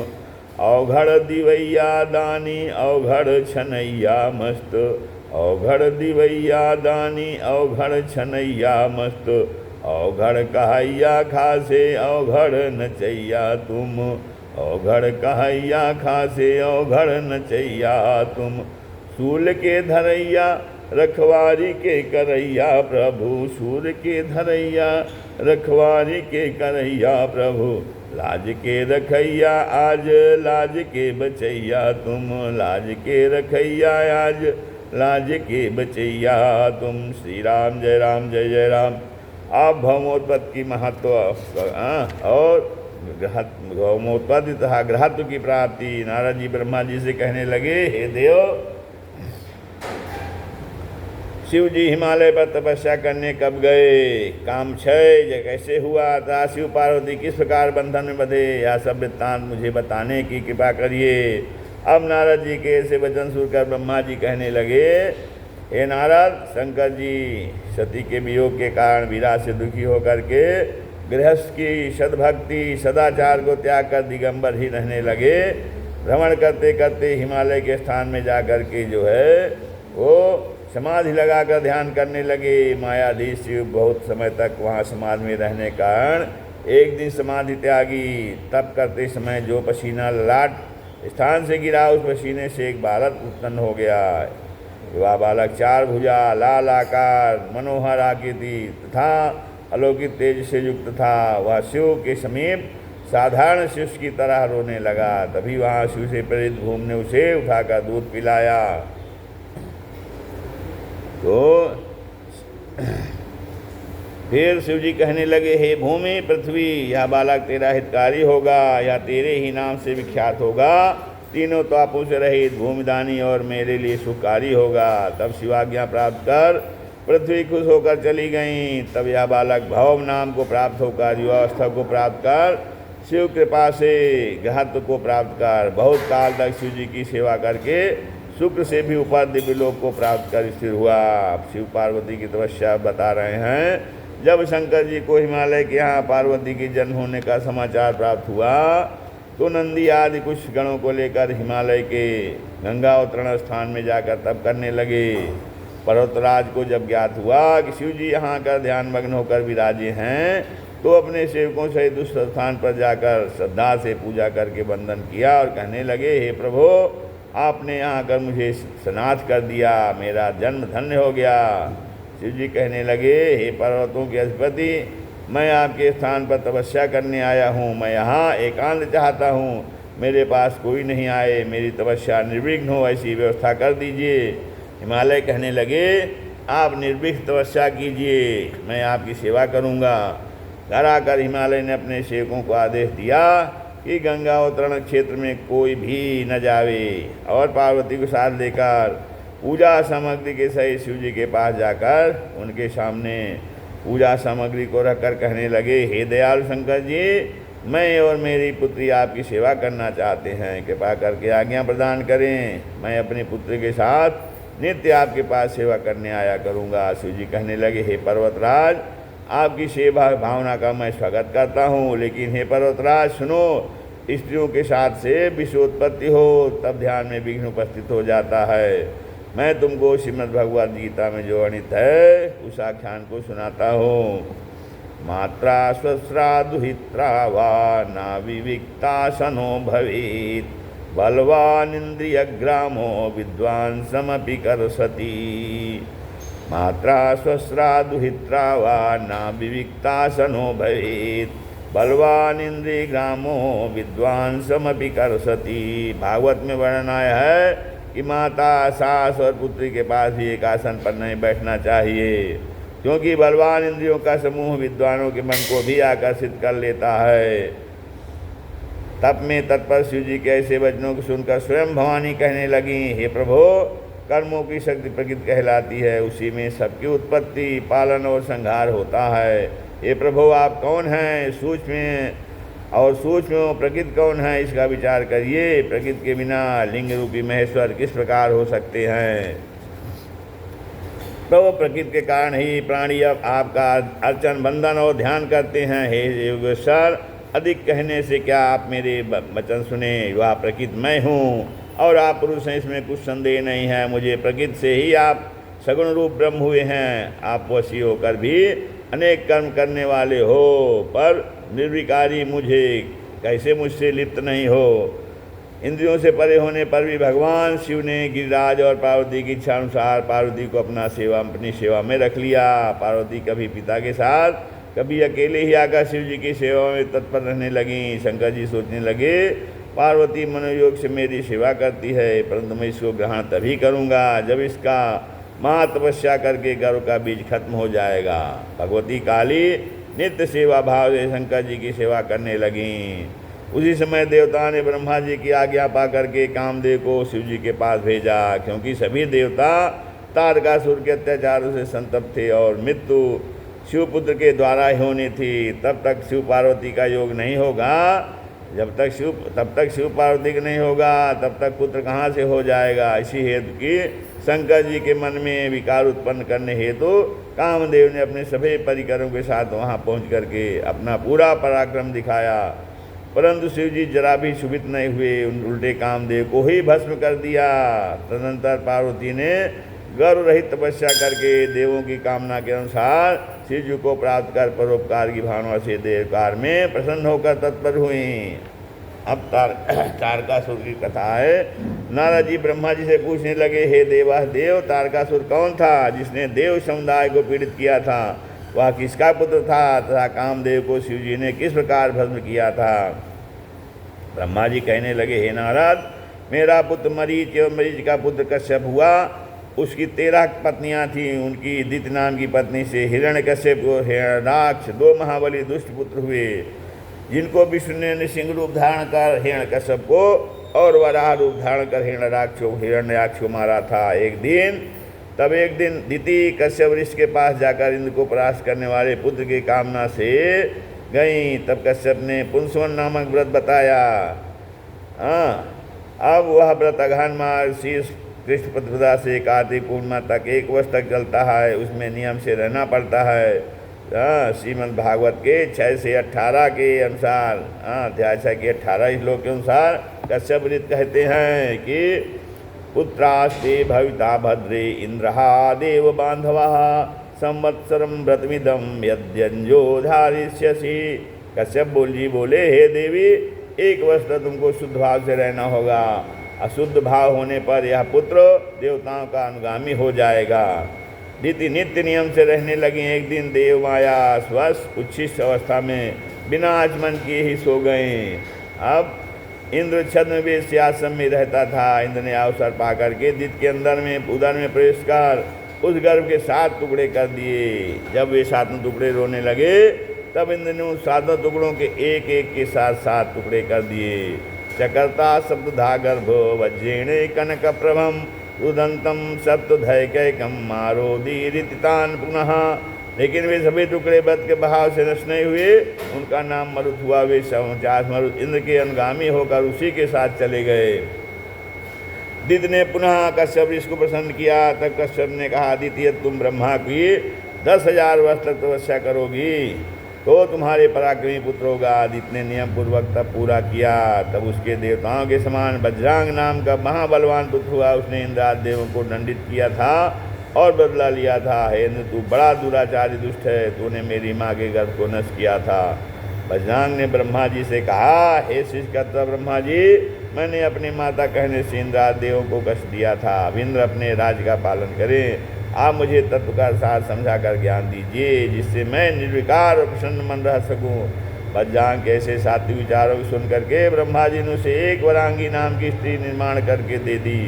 [SPEAKER 1] अवघड़ दिवैया दानी, अवघड़ छनैया मस्त, अवघड़ दिवैया दानी, अवघड़ छनैया मस्त। अवघड़ कहैया खासे, अवघड़ नचैया तुम। अवघड़ कहैया खासे, अवघड़ नचैया तुम। सूल के धरैया, रखवारी के करैया प्रभु। सूल के धरैया, रखवारी के करैया प्रभु। लाज के रखैया आज, लाज के बचैया तुम। लाज के रखैया आज, लाज के बचैया तुम। श्री राम जय राम जय जय राम। आप भौमोत्पत्ति की महत्व और भौमोत्पत्ति तथा ग्रहत्व की प्राप्ति। नारद जी ब्रह्मा जी से कहने लगे, हे देव, शिव जी हिमालय पर तपस्या करने कब गए? काम क्षय कैसे हुआ था? शिव पार्वती किस प्रकार बंधन में बंधे? यह सब वृत्तांत मुझे बताने की कृपा करिए। अब नारद जी के ऐसे वचन सुनकर ब्रह्मा जी कहने लगे, हे नारद, शंकर जी सती के वियोग के कारण विराट से दुखी होकर के गृहस्थ की सद्भक्ति सदाचार को त्याग कर दिगंबर ही रहने लगे। भ्रमण करते करते हिमालय के स्थान में जाकर के जो है वो समाधि लगाकर ध्यान करने लगे। मायाधीश शिव बहुत समय तक वहाँ समाधि में रहने के कारण एक दिन समाधि त्यागी। तप करते समय जो पसीना ललाट स्थान से गिरा, उस पसीने से एक बालक उत्पन्न हो गया। वह बालक 4 भुजा, लाल आकार, मनोहर आकृति तथा अलौकिक तेज से युक्त था। वह शिव के समीप साधारण शिशु की तरह रोने लगा। तभी वहाँ शिव से प्रेरित भूमि ने उसे उठाकर दूध पिलाया। तो फिर शिव जी कहने लगे, हे भूमि पृथ्वी, यह बालक तेरा हितकारी होगा या तेरे ही नाम से विख्यात होगा। तीनों तापों से रहित भूमिदानी और मेरे लिए सुखकारी होगा। तब शिवाज्ञा प्राप्त कर पृथ्वी खुश होकर चली गई। तब यह बालक भव नाम को प्राप्त होकर युवावस्था को प्राप्त कर शिव कृपा से घात को प्राप्त कर बहुत काल तक शिव जी की सेवा करके शुक्र से भी ऊपर दिव्य लोक को प्राप्त कर स्थिर हुआ। शिव पार्वती की तपस्या बता रहे हैं। जब शंकर जी को हिमालय के यहाँ पार्वती के जन्म होने का समाचार प्राप्त हुआ तो नंदी आदि कुछ गणों को लेकर हिमालय के गंगा अवतरण स्थान में जाकर तप करने लगे। पर्वतराज को जब ज्ञात हुआ कि शिव जी यहाँ कर ध्यान मग्न होकर विराजे हैं तो अपने सेवकों सहित उस स्थान पर जाकर श्रद्धा से पूजा करके वंदन किया और कहने लगे, हे प्रभु, आपने यहाँ आकर मुझे स्नात कर दिया, मेरा जन्म धन्य हो गया। शिव जी कहने लगे, हे पर्वतों के अधिपति, मैं आपके स्थान पर तपस्या करने आया हूँ। मैं यहाँ एकांत चाहता हूँ, मेरे पास कोई नहीं आए, मेरी तपस्या निर्विघ्न हो ऐसी व्यवस्था कर दीजिए। हिमालय कहने लगे, आप निर्विघ्न तपस्या कीजिए, मैं आपकी सेवा करूँगा। घर आकर हिमालय ने अपने सेवकों को आदेश दिया कि गंगा अवतरण क्षेत्र में कोई भी न जावे और पार्वती को साथ लेकर पूजा सामग्री के सहित शिव जी के पास जाकर उनके सामने पूजा सामग्री को रखकर कहने लगे, हे दयालु शंकर जी, मैं और मेरी पुत्री आपकी सेवा करना चाहते हैं, कृपा करके आज्ञा प्रदान करें। मैं अपनी पुत्री के साथ नित्य आपके पास सेवा करने आया करूँगा। शिव जी कहने लगे, हे पर्वतराज, आपकी सेवा भावना का मैं स्वागत करता हूँ, लेकिन हे पर्वतराज सुनो, स्त्रियों के साथ से विषोत्पत्ति हो तब ध्यान में विघ्न उपस्थित हो जाता है। मैं तुमको श्रीमद् भगवद गीता में जो वर्णित है उस आख्यान को सुनाता हूँ। मात्रा स्वस्रा दुहित्रा वा ना विविक्ता सनो भवेत्, बलवान इंद्रिय ग्रामो विद्वान समपि करसति। मात्रा स्वस्रा दुहित्रा वा ना विविक्ता सनो भवेत्, बलवान इंद्रिय ग्रामो विद्वान समपि करसति। भागवत में वर्णन आया है कि माता, सास और पुत्री के पास भी एक आसन पर नहीं बैठना चाहिए, क्योंकि बलवान इंद्रियों का समूह विद्वानों के मन को भी आकर्षित कर लेता है। तप में तत्पर शिव जी के ऐसे वचनों को सुनकर स्वयं भवानी कहने लगी, हे प्रभु, कर्मों की शक्ति प्रकृति कहलाती है, उसी में सबकी उत्पत्ति, पालन और संहार होता है। हे प्रभु, आप कौन हैं? सूक्ष्म प्रकृति कौन है, इसका विचार करिए। प्रकृति के बिना लिंग रूपी महेश्वर किस प्रकार हो सकते हैं? तो प्रकृति के कारण ही प्राणी अब आपका अर्चन, बंदन और ध्यान करते हैं। हे योगेश्वर, अधिक कहने से क्या, आप मेरे वचन सुने। वह प्रकृति मैं हूँ और आप पुरुष हैं, इसमें कुछ संदेह नहीं है। मुझे प्रकृति से ही आप सगुण रूप ब्रह्म हुए हैं। आप वशी होकर भी अनेक कर्म करने वाले हो, पर निर्विकारी मुझे कैसे मुझसे लिप्त नहीं हो। इंद्रियों से परे होने पर भी भगवान शिव ने गिरिराज और पार्वती की इच्छा अनुसार पार्वती को अपनी सेवा में रख लिया। पार्वती कभी पिता के साथ, कभी अकेले ही आकर शिव जी की सेवा में तत्पर रहने लगी। शंकर जी सोचने लगे, पार्वती मनोयोग से मेरी सेवा करती है, परंतु मैं इसको ग्रहण तभी करूँगा जब इसका महातपस्या करके गर्व का बीज खत्म हो जाएगा। भगवती काली नित्य सेवा भाव से शंकर जी की सेवा करने लगीं। उसी समय देवता ने ब्रह्मा जी की आज्ञा पा करके कामदेव को शिव जी के पास भेजा, क्योंकि सभी देवता तारकासुर के अत्याचारों से संतप्त थे और मृत्यु शिवपुत्र के द्वारा ही होनी थी। तब तक शिव पार्वती का योग नहीं होगा, तब तक शिव पार्वती का नहीं होगा, तब तक पुत्र कहाँ से हो जाएगा। इसी हेतु की शंकर जी के मन में विकार उत्पन्न करने हेतु कामदेव ने अपने सभी परिकरों के साथ वहां पहुंच करके अपना पूरा पराक्रम दिखाया, परंतु शिव जी जरा भी क्षुभित नहीं हुए, उल्टे कामदेव को ही भस्म कर दिया। तदनंतर पार्वती ने गर्व रहित तपस्या करके देवों की कामना के अनुसार शिव जी को प्राप्त कर परोपकार की भावना से देवकार में प्रसन्न होकर तत्पर हुई। अब तारकासुर की कथा है। नारद जी ब्रह्मा जी से पूछने लगे, हे देव, तारकासुर कौन था जिसने देव समुदाय को पीड़ित किया था? वह किसका पुत्र था तथा कामदेव को शिव जी ने किस प्रकार भस्म किया था। ब्रह्मा जी कहने लगे, हे नारद, मेरा पुत्र मरीच एवं मरीच का पुत्र कश्यप हुआ। उसकी 13 पत्नियां थीं। उनकी दिति नाम की पत्नी से हिरण्यकश्यप और हिरण्याक्ष 2 महाबली दुष्ट पुत्र हुए, जिनको विष्णु ने नृसिंह रूप धारण कर हिरण्यकश्यप को और वराह रूप धारण कर हिरण्याक्ष को मारा था। एक दिन दिति कश्यप ऋषि के पास जाकर इंद्र को परास्त करने वाले पुत्र की कामना से गई। तब कश्यप ने पुंसवन नामक व्रत बताया। अब वह व्रत अगहन मार्ग शीर्ष कृष्ण प्रतिपदा से कार्तिक पूर्णिमा तक 1 वर्ष तक चलता है। उसमें नियम से रहना पड़ता है। श्रीमद् भागवत के 6 से 18 के अनुसार, अध्याय 6 के 18 श्लोक के अनुसार कश्यप व्रत कहते हैं कि पुत्रास्ते भविता भद्रे इंद्रहा देव बांधवा संवत्सरम व्रतमिदम यद्यंजो धारिष्यसि। कश्यप जी बोले, हे देवी, 1 वर्ष तक तुमको शुद्ध भाव से रहना होगा। अशुद्ध भाव होने पर यह पुत्र देवताओं का अनुगामी हो जाएगा। दिति नित्य नियम से रहने लगी। एक दिन देव माया स्वस्थ उच्छिष्ट अवस्था में बिना आचमन किए ही सो गए। अब इंद्र छद्म में सिंहासन में रहता था। इंद्र ने अवसर पा करके दिति के उदर में प्रवेश कर उस गर्भ के 7 टुकड़े कर दिए। जब वे 7 टुकड़े रोने लगे तब इंद्र ने उन 7 टुकड़ों के एक के साथ 7 टुकड़े कर दिए। चकर्ता सप्तधा गर्भो वज्रेणे कनक प्रभम रुदंतम सप्तधैकैकम मारोदीरितान पुनः। लेकिन वे सभी टुकड़े व्रत के बहाव से नष्ट नहीं हुए। उनका नाम मरुत हुआ। वे 49 मरुत इंद्र के अनुगामी होकर उसी के साथ चले गए। दिति ने पुनः कश्यप ऋषि को प्रसन्न किया। तब कश्यप ने कहा, दिति, तुम ब्रह्मा की 10,000 वर्ष तक तपस्या करोगी तो तुम्हारे पराक्रमी पुत्र होगा। दिति ने नियम पूर्वक तब पूरा किया। तब उसके देवताओं के समान वज्रांग नाम का महाबलवान पुत्र हुआ। उसने इंद्रादि देवों को दंडित किया था और बदला लिया था। हे इंद्र, तू बड़ा दुराचारी दुष्ट है। तूने मेरी माँ के गर्भ को नष्ट किया था। वज्रांग ने ब्रह्मा जी से कहा, हे शिष्यकर्ता ब्रह्मा जी, मैंने अपनी माता कहने से इंद्रादि देवों को कष्ट दिया था। अब इंद्र अपने राज्य का पालन करें। आप मुझे तत्व का सार समझा कर ज्ञान दीजिए, जिससे मैं निर्विकार और प्रसन्न मन रह सकूं। वज्रांग के ऐसे सात्विक विचारों को सुन करके ब्रह्मा जी ने उसे एक वरांगी नाम की स्त्री निर्माण करके दे दी।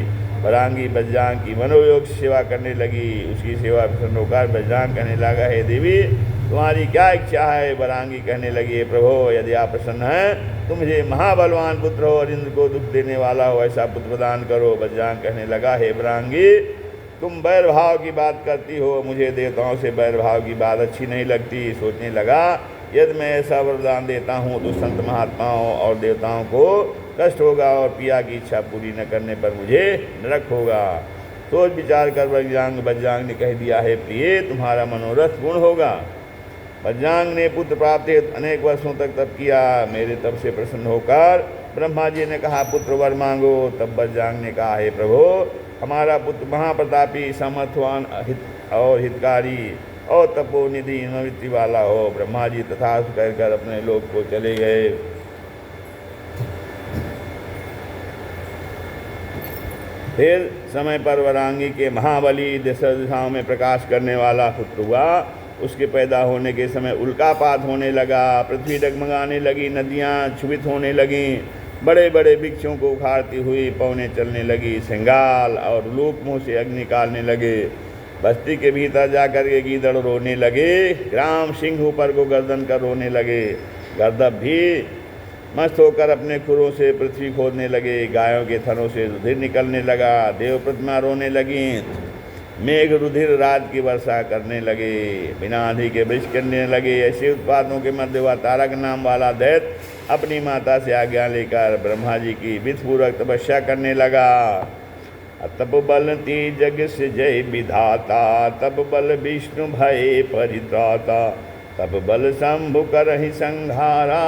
[SPEAKER 1] वरांगी वज्रांग की मनोयोग सेवा करने लगी। उसकी सेवा प्रसन्न होकर वज्रांग कहने लगा, हे देवी, तुम्हारी क्या इच्छा है। वरांगी कहने लगी, प्रभो, यदि आप प्रसन्न हैं तो मुझे महाबलवान पुत्र हो और इंद्र को दुख देने वाला हो ऐसा पुत्र प्रदान करो। वज्रांग कहने लगा, हे वरांगी, तुम वैरभाव की बात करती हो। मुझे देवताओं से वैरभाव की बात अच्छी नहीं लगती। सोचने लगा, यदि मैं ऐसा वरदान देता हूँ तो संत महात्माओं और देवताओं को कष्ट होगा और पिया की इच्छा पूरी न करने पर मुझे नरक होगा। सोच विचार कर वज्रांग ने कह दिया, है प्रिय, तुम्हारा मनोरथ पूर्ण होगा। वज्रांग ने पुत्र प्राप्ति अनेक वर्षों तक तप किया। मेरे तप से प्रसन्न होकर ब्रह्मा जी ने कहा, पुत्र वर मांगो। तब वज्रांग ने कहा, हे प्रभु, हमारा पुत्र महाप्रतापी, समर्थवान और हितकारी और तपोनिधि निवृत्ति वाला हो। ब्रह्मा जी तथास्तु कहकर अपने लोक को चले गए। फिर समय पर वरांगी के महाबली दिशाओं में प्रकाश करने वाला पुत्र हुआ। उसके पैदा होने के समय उल्कापात होने लगा। पृथ्वी डगमगाने लगी। नदियाँ क्षुभित होने लगीं। बड़े बड़े वृक्षों को उखाड़ती हुई पवनें चलने लगी। सिंगाल और लूक मुँह से अग्नि निकालने लगे। बस्ती के भीतर जाकर के गीदड़ रोने लगे। ग्राम सिंह ऊपर को गर्दन कर रोने लगे। गर्दभ भी मस्त होकर अपने खुरों से पृथ्वी खोदने लगे। गायों के थनों से रुधिर निकलने लगा। देव प्रतिमा रोने लगी। मेघ रुधिर रात की वर्षा करने लगे। बिना आंधी के वृक्ष करने लगे। ऐसे उत्पादों के मध्य हुआ तारक नाम वाला दैत्य अपनी माता से आज्ञा लेकर ब्रह्मा जी की विधिपूर्वक तपस्या करने लगा। तप बल ती जग से जय विधाता, तप बल विष्णु भय परित्राता, तप बल शंभु करहि संहारा,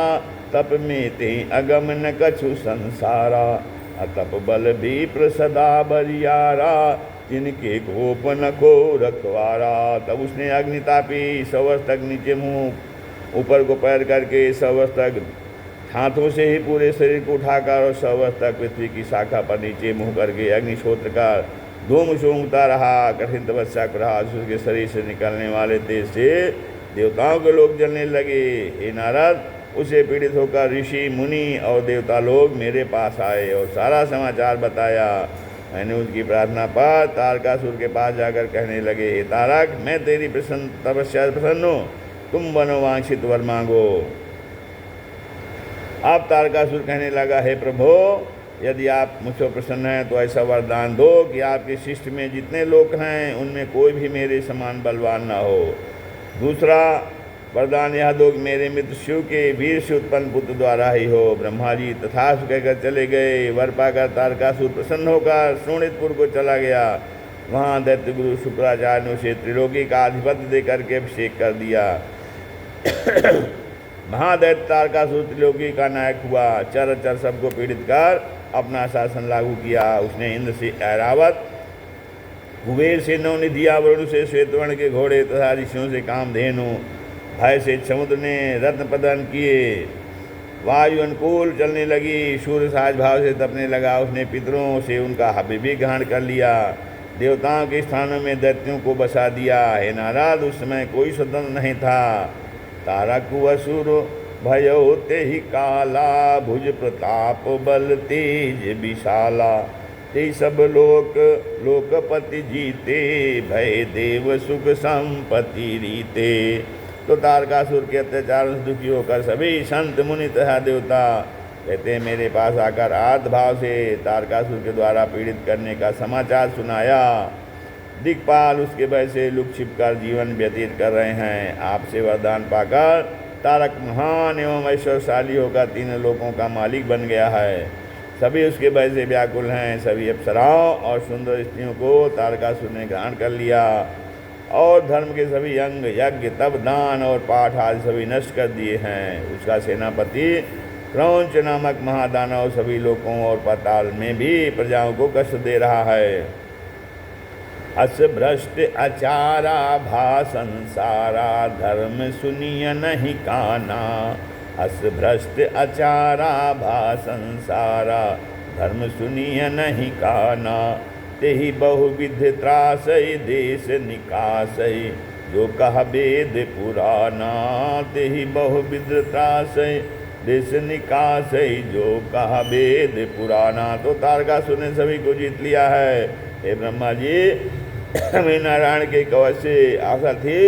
[SPEAKER 1] तप में ते अगम न कछु संसारा, तप बल विप्र सदा बरियारा, जिनके कोप न को रखवारा। तब उसने अग्नितापी 100 वर्ष तक नीचे मुँह ऊपर को पैर करके 100 वर्ष तक हाथों से ही पूरे शरीर को उठाकर और 100 वर्ष तक पृथ्वी की शाखा पर नीचे मुँह करके अग्निशोत्र का धूम सूंघता रहा। कठिन तपस्या कर रहा। उसके शरीर से निकलने वाले तेज से देवताओं के लोग जलने लगे। हे नारद, उसे पीड़ित होकर ऋषि मुनि और देवता लोग मेरे पास आए और सारा समाचार बताया। मैंने उनकी प्रार्थना पर तारकासुर के पास जाकर कहने लगे, हे तारक, मैं तेरी तपस्या से प्रसन्न हूँ, तुम मनोवांछित वर मांगो। अब तारकासुर कहने लगा, हे प्रभु, यदि आप मुझसे प्रसन्न हैं तो ऐसा वरदान दो कि आपके शिष्य में जितने लोग हैं उनमें कोई भी मेरे समान बलवान ना हो। दूसरा वरदान यह दो कि मेरे मित्र शिव के वीर से उत्पन्न पुत्र द्वारा ही हो। ब्रह्मा जी तथास्तु कहकर चले गए। वर पाकर तारकासुर प्रसन्न होकर शोणितपुर को चला गया। वहाँ दैत्य गुरु शुक्राचार्य ने उसे त्रिलोकी का आधिपत्य देकर के अभिषेक कर दिया। महादैत्य तारकासुर त्रिलोकी का नायक हुआ। चर चर सबको पीड़ित कर अपना शासन लागू किया। उसने इंद्र से ऐरावत, कुबेर से नवनिधिया, वरुण से श्वेतवर्ण के घोड़े तथा ऋषियों से कामधेनु, भय से समुद्र ने रत्न प्रदान किए। वायु अनुकूल चलने लगी, सूर्य साज भाव से तपने लगा। उसने पितरों से उनका हव्य भी ग्रहण कर लिया। देवताओं के स्थानों में दैत्यों को बसा दिया। हे नारद, उस समय कोई स्वतंत्र नहीं था। तारक असुर भयो ते ही काला, भुज प्रताप बल तेज विशाला। ते सब लोक लोकपति जीते, भय देव सुख संपत्ति रीते। तो तारकासुर के अत्याचार से दुखी होकर सभी संत मुनि तथा देवता कहते हैं, मेरे पास आकर आर्तभाव से तारकासुर के द्वारा पीड़ित करने का समाचार सुनाया। दिक्पाल उसके भय से लुक छिप कर जीवन व्यतीत कर रहे हैं। आपसे वरदान पाकर तारक महान एवं ऐश्वर्यशाली होकर तीनों लोकों का मालिक बन गया है। सभी उसके भय से व्याकुल हैं। सभी अप्सराओं और सुंदर स्त्रियों को तारकासुर ने ग्रहण कर लिया और धर्म के सभी अंग, यज्ञ, तप, दान और पाठ आदि सभी नष्ट कर दिए हैं। उसका सेनापति क्रौंच नामक महादानव सभी लोकों और पाताल में भी प्रजाओं को कष्ट दे रहा है। अस भ्रष्ट आचारा भा संसारा, धर्म सुनिय नहीं काना। अस भ्रष्ट आचारा भा संसारा, धर्म सुनिय नहीं काना। तेहि बहुविध त्रासई देश निकासई, जो कह वेद पुराना। तेहि बहुविध त्रासई देश निकासई, जो कह वेद पुराना। तो तारकासुर ने सभी को जीत लिया है। हे ब्रह्मा जी, हमें नारायण के कवच से आशा थी,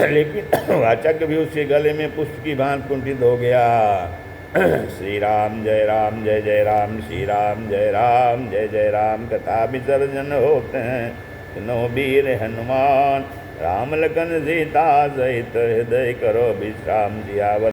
[SPEAKER 1] लेकिन वाचक भी उसके गले में पुष्प की भांति कुंठित हो गया। श्री राम जय राम जय जय राम, श्री राम जय राम जय जय राम। कथा विसर्जन होते हैं सुनो वीर हनुमान, राम लखन सीता सहित हृदय करो विश्राम। जियावर